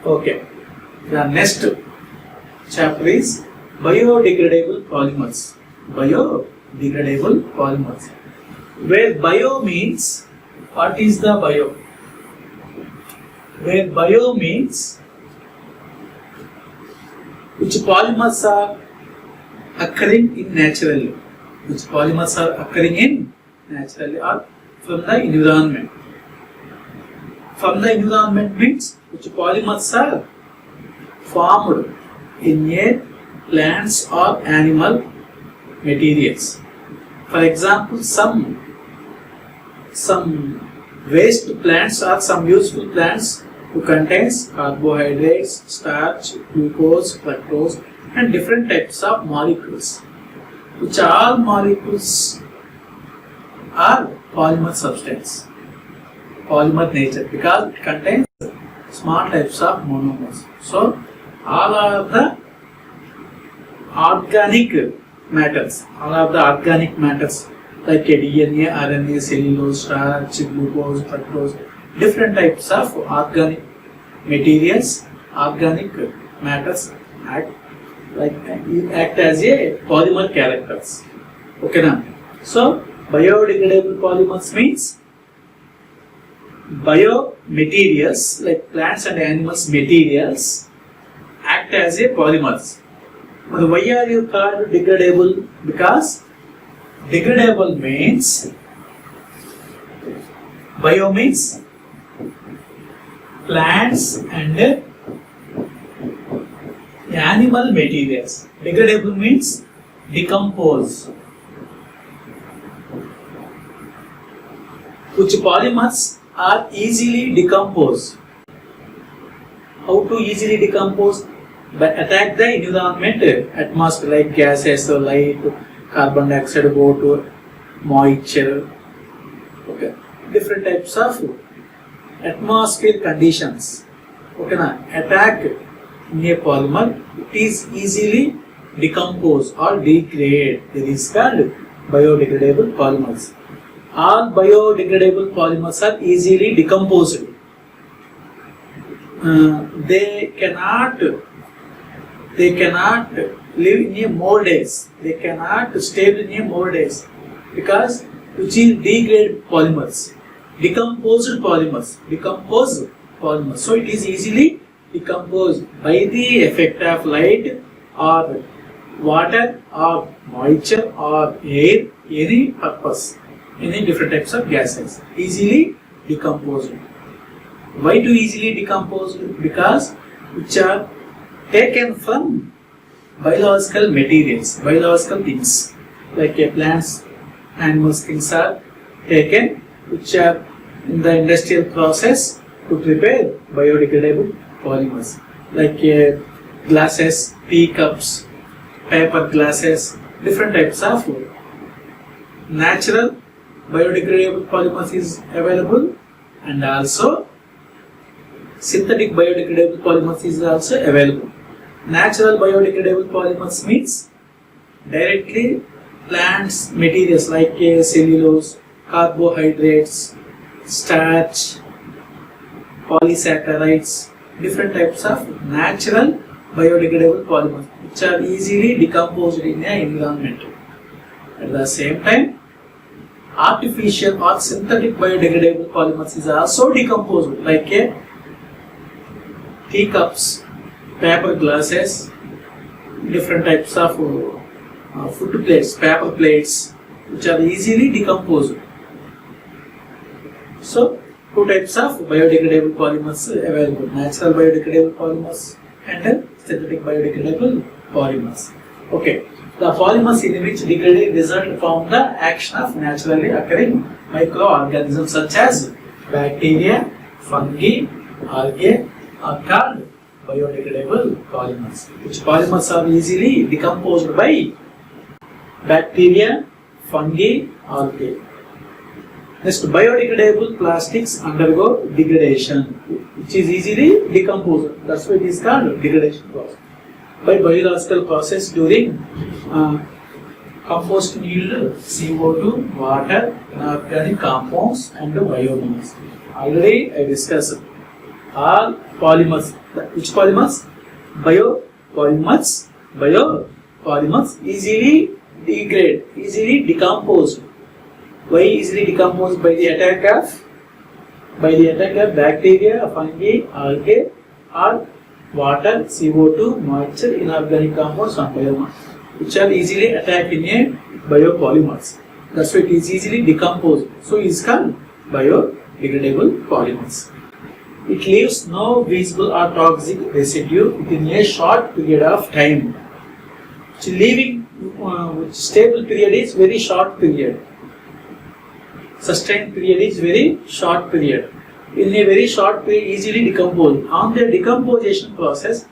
Okay. The next chapter is biodegradable polymers. Biodegradable polymers. Where bio means, what is the bio? Where bio means which polymers are occurring in naturally. Which polymers are occurring in naturally or from the environment. From the environment means which polymers are formed in a plants or animal materials. For example, some waste plants or some useful plants who contains carbohydrates, starch, glucose, fructose and different types of molecules, which all molecules are polymer substance, polymer nature, because it contains small types of monomers. So all are the organic matters, like a DNA, RNA, cellulose, starch, glucose, fructose, different types of organic materials, organic matters act as a polymer characters. Okay now. So biodegradable polymers means biomaterials like plants and animals materials act as a polymers. But why are you called degradable? Because degradable means, bio means plants and animal materials. Degradable means decompose. Which polymers are easily decomposed. How to easily decompose? By attack the environment, atmosphere, like gases, light, carbon dioxide, water, moisture. Okay, different types of atmosphere conditions. Okay, now attack in a polymer, it is easily decomposed or degrade. That is called biodegradable polymers. All biodegradable polymers are easily decomposed. They cannot live in a more days. They cannot stay in a more days because which is degraded polymers, decomposed polymers. So it is easily decomposed by the effect of light or water or moisture or air, any purpose, any different types of gases, easily decomposed. Why to easily decomposed? Because which are taken from biological materials, biological things, like plants, animals, things are taken which are in the industrial process to prepare biodegradable polymers, like glasses, teacups, paper glasses, different types of natural biodegradable polymers is available, and also synthetic biodegradable polymers is also available. Natural biodegradable polymers means directly plants materials like cellulose, carbohydrates, starch, polysaccharides, different types of natural biodegradable polymers which are easily decomposed in the environment. At the same time, artificial or synthetic biodegradable polymers is also decomposed, like teacups, paper glasses, different types of food plates, paper plates, which are easily decomposed. So, two types of biodegradable polymers available: natural biodegradable polymers and synthetic biodegradable polymers. Okay, the polymers in which degraded result from the action of naturally occurring microorganisms such as bacteria, fungi, algae are called biodegradable polymers. Which polymers are easily decomposed by bacteria, fungi, algae. Next, biodegradable plastics undergo degradation, which is easily decomposed. That's why it is called degradation process. By biological process during composting yield CO2, water, inorganic compounds and biomass. Already I discussed. all polymers. Which polymers? Biopolymers. Biopolymers easily degrade, easily decomposed. Why easily decomposed? By the attack of bacteria, fungi, algae, or water, CO2, moisture, inorganic compounds, and biomass, which are easily attacked in a biopolymers. That's why it is easily decomposed. So it is called biodegradable polymers. It leaves no visible or toxic residue within a short period of time. So leaving stable period is very short period. Sustained period is very short period. In a very short period, easily decomposed. On the degradation process,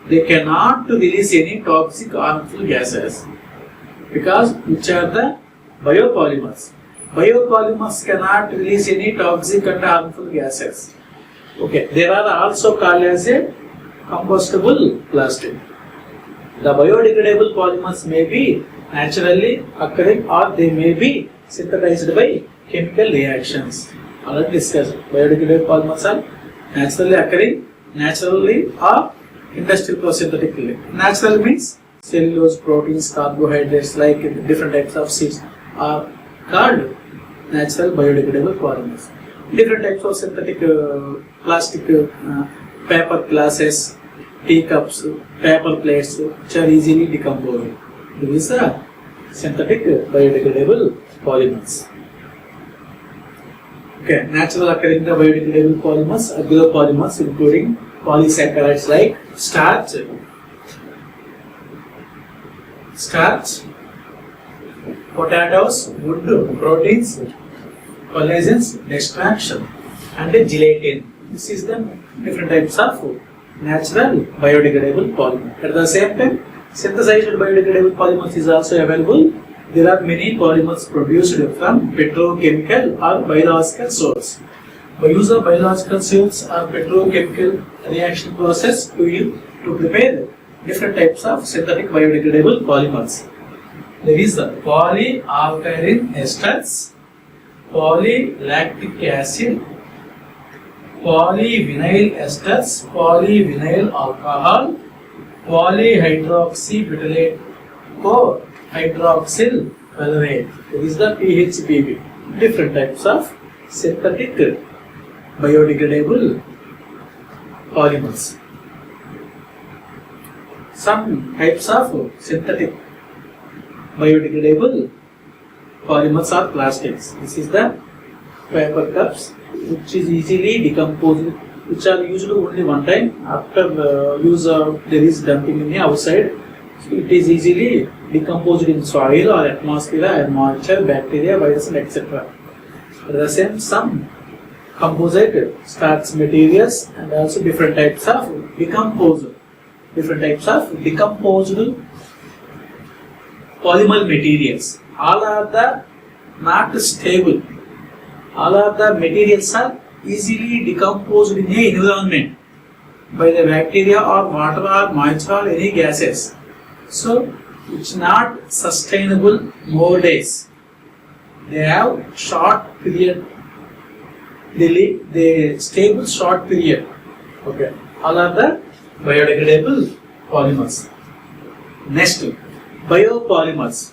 they cannot release any toxic harmful gases, because which are the biopolymers. Biopolymers cannot release any toxic and harmful gases. Okay, they are also called as a combustible plastic. The biodegradable polymers may be naturally occurring or they may be synthesized by chemical reactions. Already discussed. Biodegradable polymers are naturally occurring, naturally or industrial or synthetically. Natural means cellulose, proteins, carbohydrates, like different types of seeds are called natural biodegradable polymers. Different types of synthetic plastic, paper glasses, teacups, paper plates, which are easily decomposed. These are synthetic biodegradable polymers. Okay, natural occurring the biodegradable polymers, agropolymers, including polysaccharides like starch, potatoes, wood, proteins, collagens, extraction, and gelatin. This is the different types of natural biodegradable polymer. At the same time, synthesized biodegradable polymers is also available. There are many polymers produced from petrochemical or biological source. By use of biological source or petrochemical reaction process to prepare different types of synthetic biodegradable polymers. There is the polyalkyl esters, polylactic acid, polyvinyl esters, polyvinyl alcohol, polyhydroxybutylate, hydroxyl valerate. That is the PHBB. Different types of synthetic biodegradable polymers. Some types of synthetic biodegradable polymers are plastics. This is the paper cups, which is easily decomposed, which are used only one time. After use there is dumping in the outside. So it is easily decomposed in soil or atmosphere and moisture, bacteria, viruses, etc. At the same, some composite starch materials and also different types of decomposed polymer materials. All are the not stable. All of the materials are easily decomposed in the environment by the bacteria or water or moisture or any gases. So it's not sustainable more days. They have short period. They stable short period. Okay. All are the biodegradable polymers. Next, biopolymers.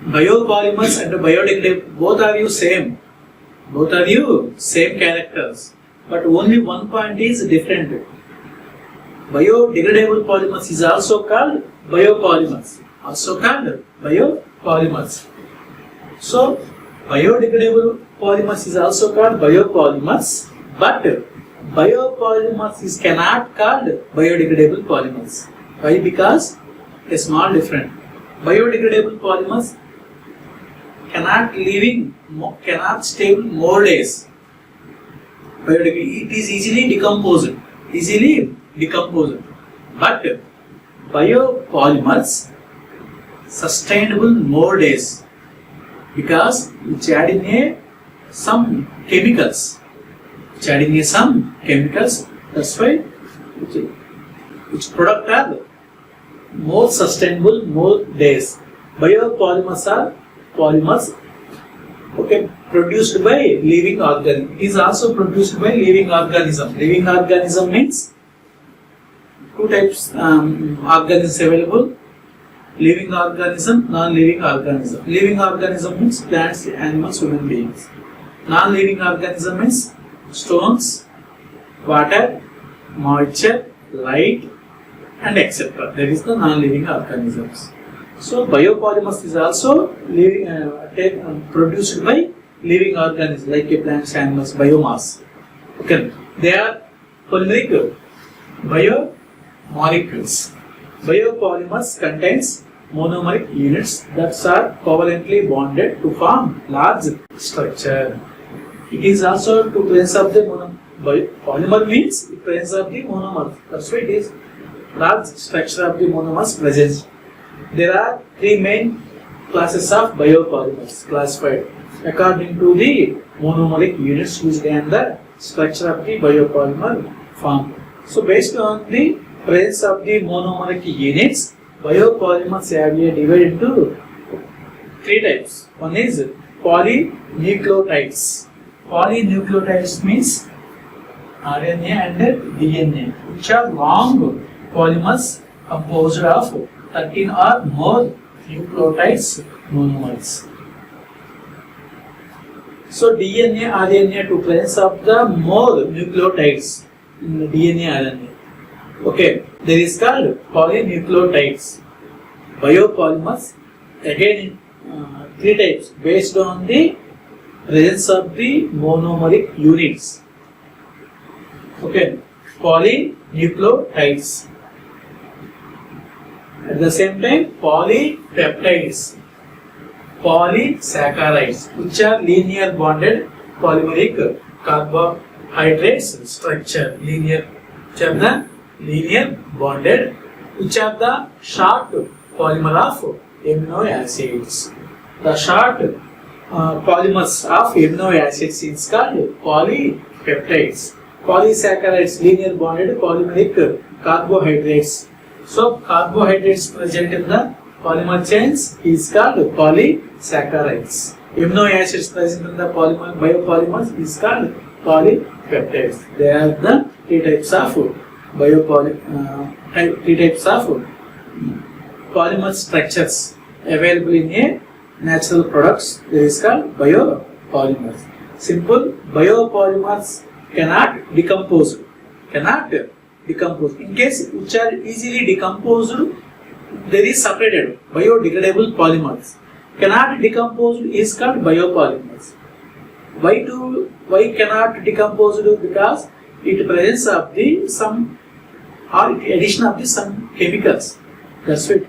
Biopolymers and biodegradable, both are you same. Both are you same characters. But only one point is different. Biodegradable polymers is also called biopolymers. So, biodegradable polymers is also called biopolymers, but biopolymers is cannot called biodegradable polymers. Why? Because a small difference. Biodegradable polymers cannot stay more days. It is easily decomposed. But biopolymers sustainable more days, because which add in some chemicals. That's why which product are more sustainable more days. Biopolymers are polymers. Okay, produced by living organism. It is also produced by living organism. Living organism means two types organisms available: living organism, non-living organism. Living organism means plants, animals, human beings. Non-living organism means stones, water, moisture, light, and etc. That is the non-living organisms. So biopolymers is also produced by living organisms like plants, animals, biomass. Okay, they are polymeric biomolecules. Biopolymers contains monomeric units that are covalently bonded to form large structure. It is also to presence of the polymer means presence of the monomer. That's why it is large structure of the monomers present. There are three main classes of biopolymers classified according to the monomeric units used in the structure of the biopolymer form. So based on the presence of the monomeric units, biopolymers have been divided into three types. One is polynucleotides. Polynucleotides means RNA and DNA, which are long polymers composed of 13 or more nucleotides monomers. So DNA, RNA to presence of the more nucleotides in the DNA, RNA. Okay, there is called polynucleotides. Biopolymers again three types based on the presence of the monomeric units. Okay, polynucleotides. At the same time, polypeptides, polysaccharides, which are linear bonded polymeric carbohydrates structure. Which are the linear bonded, which are the short polymer of amino acids. The short polymers of amino acids is called polypeptides. Polysaccharides, linear bonded polymeric carbohydrates. So carbohydrates present in the polymer chains is called polysaccharides. Amino acids present in the biopolymers is called polypeptides. They are the three types of polymer structures available in a natural products. This is called biopolymers. Simple, biopolymers cannot decompose. In case which are easily decomposed, there is separated biodegradable polymers. Cannot decompose is called biopolymers. Why cannot decompose? Because it presence of the some or addition of the some chemicals. That's why it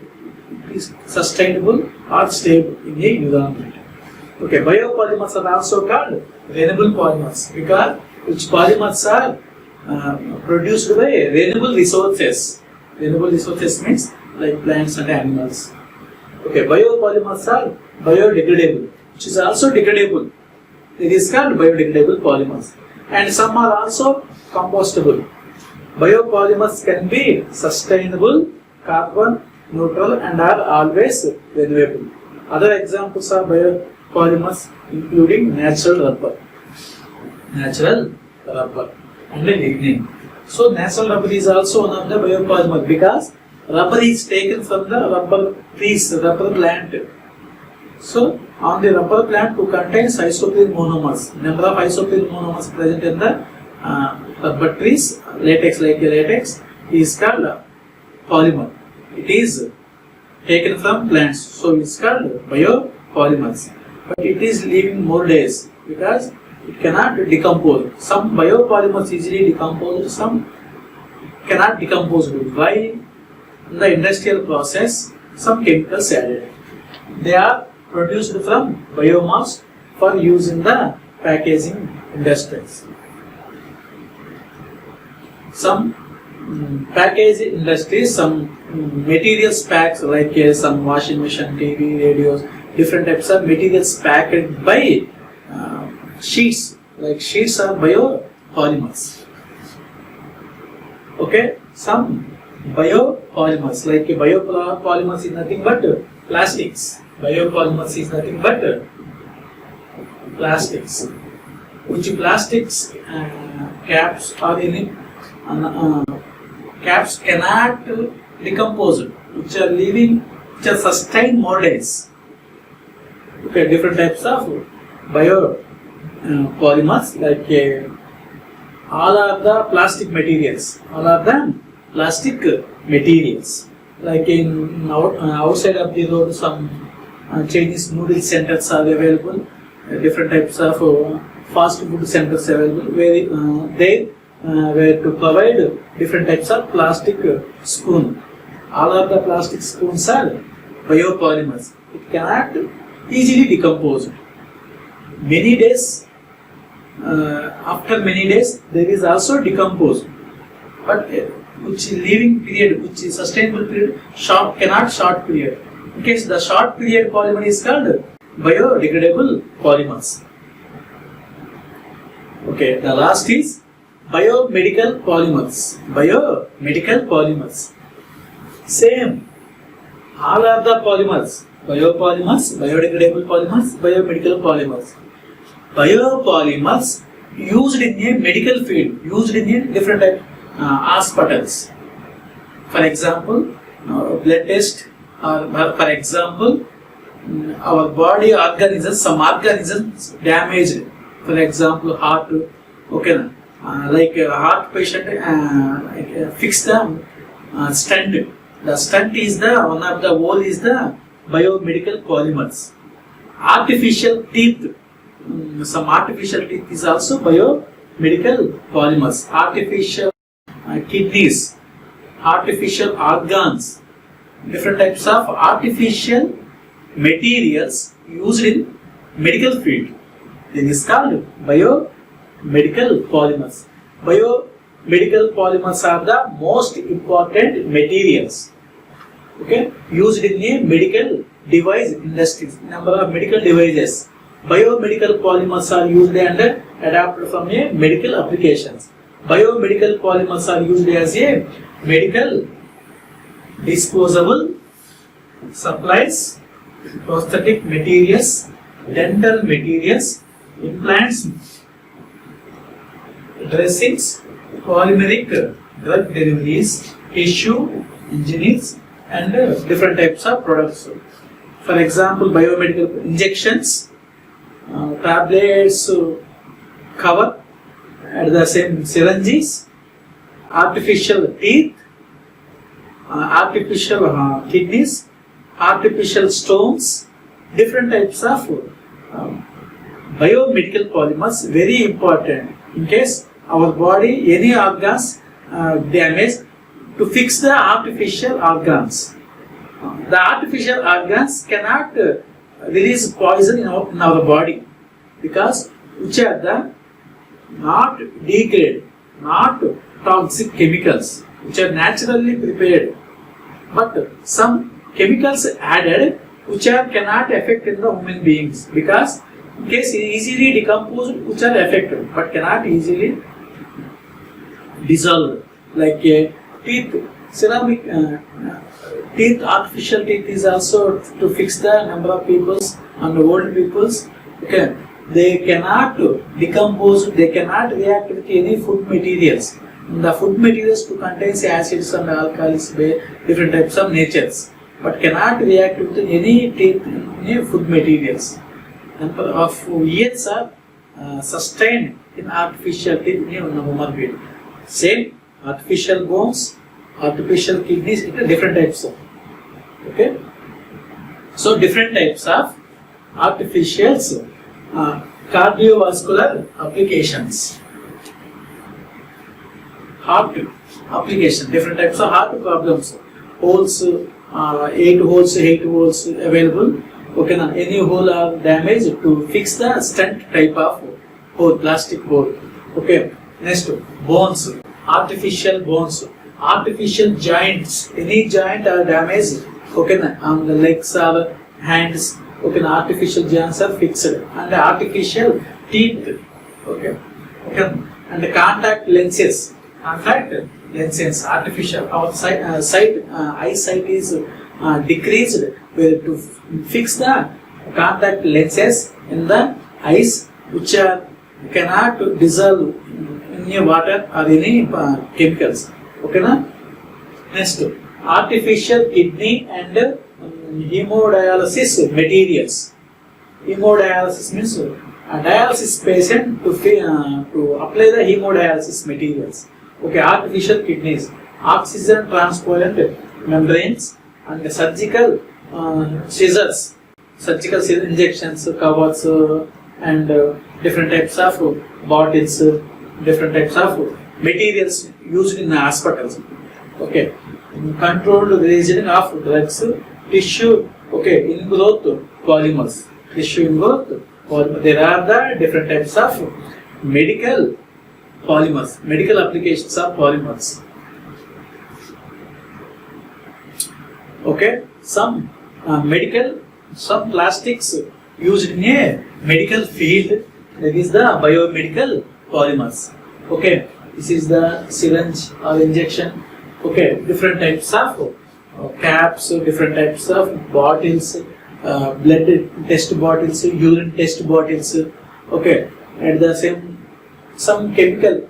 is sustainable or stable in the environment. Okay, biopolymers are also called renewable polymers because which polymers are produced by renewable resources. Renewable resources means like plants and animals. Okay, biopolymers are biodegradable, which is also degradable. It is called biodegradable polymers. And some are also compostable. Biopolymers can be sustainable, carbon neutral, and are always renewable. Other examples of biopolymers including natural rubber and lignin. So natural rubber is also one of the biopolymer because rubber is taken from the rubber trees, rubber plant. So on the rubber plant to contains isoprene monomers. Number of isoprene monomers present in the rubber trees, latex is called polymer. It is taken from plants, so it is called biopolymers. But it is living more days because it cannot decompose. Some biopolymers easily decompose, some cannot decompose. Why? In the industrial process, some chemicals added. They are produced from biomass for use in the packaging industries. Some packaging industries, some materials packs like some washing machine, TV, radios, different types of materials packed by sheets. Like sheets are biopolymers. Okay, some biopolymers like biopolymers is nothing but plastics. Biopolymers is nothing but plastics, which plastics caps or any caps cannot decompose, which are living, which are sustained more days. Okay, different types of bio polymers, like all are the plastic materials. All are the plastic materials. Like in outside of the road, some Chinese noodle centers are available. Different types of fast food centers available, where they were to provide different types of plastic spoon. All of the plastic spoons are biopolymers. It cannot easily decompose. Many days, after many days, there is also decomposed. But which living period, which is sustainable period, cannot short period. In case the short period polymer is called biodegradable polymers. Okay, the last is biomedical polymers. Biomedical polymers. Same. All are the polymers. Biopolymers, biodegradable polymers, biomedical polymers. Biopolymers used in a medical field, used in a different type hospitals. For example, blood test, or for example, our body organisms, some organisms damaged. For example, heart. Okay, like a heart patient, fix the stent. The stent is the one of the hole is the biomedical polymers. Artificial teeth. Some artificial teeth is also biomedical polymers. Artificial kidneys, artificial organs, different types of artificial materials used in medical field. This is called biomedical polymers. Biomedical polymers are the most important materials, okay, used in a medical device industries. Number of medical devices. Biomedical polymers are used and adapted from a medical applications. Biomedical polymers are used as a medical disposable supplies, prosthetic materials, dental materials, implants, dressings, polymeric drug deliveries, tissue, engineers, and different types of products. For example, biomedical injections, tablets, cover, at the same syringes, artificial teeth, artificial kidneys, artificial stones, different types of biomedical polymers, very important. In case our body, any organs damaged, to fix the artificial organs. The artificial organs cannot release poison in our body, because which are the not degrade, not toxic chemicals, which are naturally prepared, but some chemicals added which are cannot affect in the human beings, because in case easily decomposed, which are affected but cannot easily dissolved, like teeth, ceramic teeth, artificial teeth is also to fix the number of peoples and old peoples. Okay, they cannot decompose, they cannot react with any food materials. The food materials to contains acids and alkalis, different types of natures, but cannot react with any teeth, any food materials. Number of years are sustained in artificial teeth in human being. Same artificial bones, artificial kidneys, different types of. Okay, so different types of artificials, cardiovascular applications, heart application, different types of heart problems, holes, 8 holes available. Okay, now any hole are damaged, to fix the stent type of hole, plastic hole. Okay, next bones, artificial bones, artificial joints, any joint are damaged. Okay, on the legs or hands. Okay, artificial joints are fixed, and artificial teeth. Okay, and the contact lenses, artificial. Our eyesight is decreased. To fix the contact lenses in the ice which are cannot dissolve in a water or any chemicals. Okay, na? Next, artificial kidney and hemodialysis materials. Hemodialysis means a dialysis patient to apply the hemodialysis materials. Okay, artificial kidneys, oxygen transport membranes, and surgical scissors, surgical injections, covers, and different types of bottles, different types of materials used in hospitals. Okay, controlled releasing of drugs, tissue, okay, ingrowth polymers, tissue ingrowth polymers. There are the different types of medical polymers, medical applications of polymers. Okay, some some plastics used in a medical field, that is the biomedical polymers. Okay, this is the syringe or injection. Okay, different types of caps, different types of bottles, blood test bottles, urine test bottles. Okay, and the same some chemical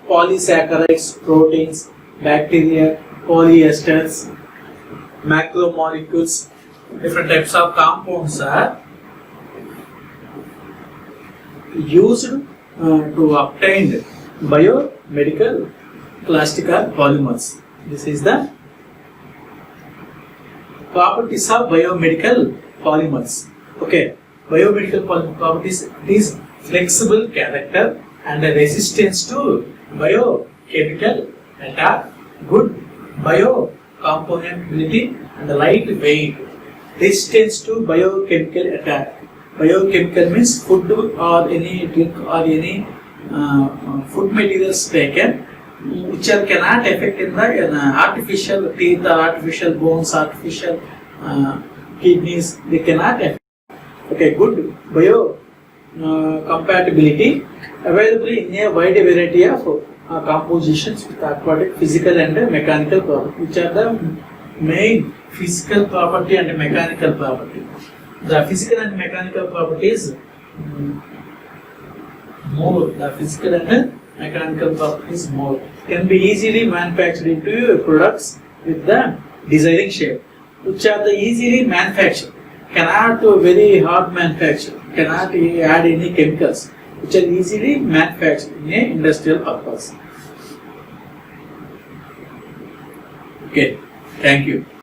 polysaccharides, proteins, bacteria, polyesters, macromolecules, different types of compounds are used to obtain biomedical plastic or polymers. This is the properties of biomedical polymers. Okay, biomedical properties is flexible character and resistance to biochemical attack, good biocompatibility and light weight, resistance to biochemical attack. Biochemical means food or any drink or any food materials taken which cannot affect in the artificial teeth or artificial bones, artificial kidneys, they cannot affect. Okay, good bio compatibility available in a wide variety of compositions with aquatic, physical and mechanical property, which are the main physical property and mechanical property. The physical and mechanical properties more, the physical and mechanical properties more, can be easily manufactured into products with the desiring shape, which are the easily manufactured, cannot very hard manufacture, cannot add any chemicals, which are easily manufactured in a industrial purpose. Okay, thank you.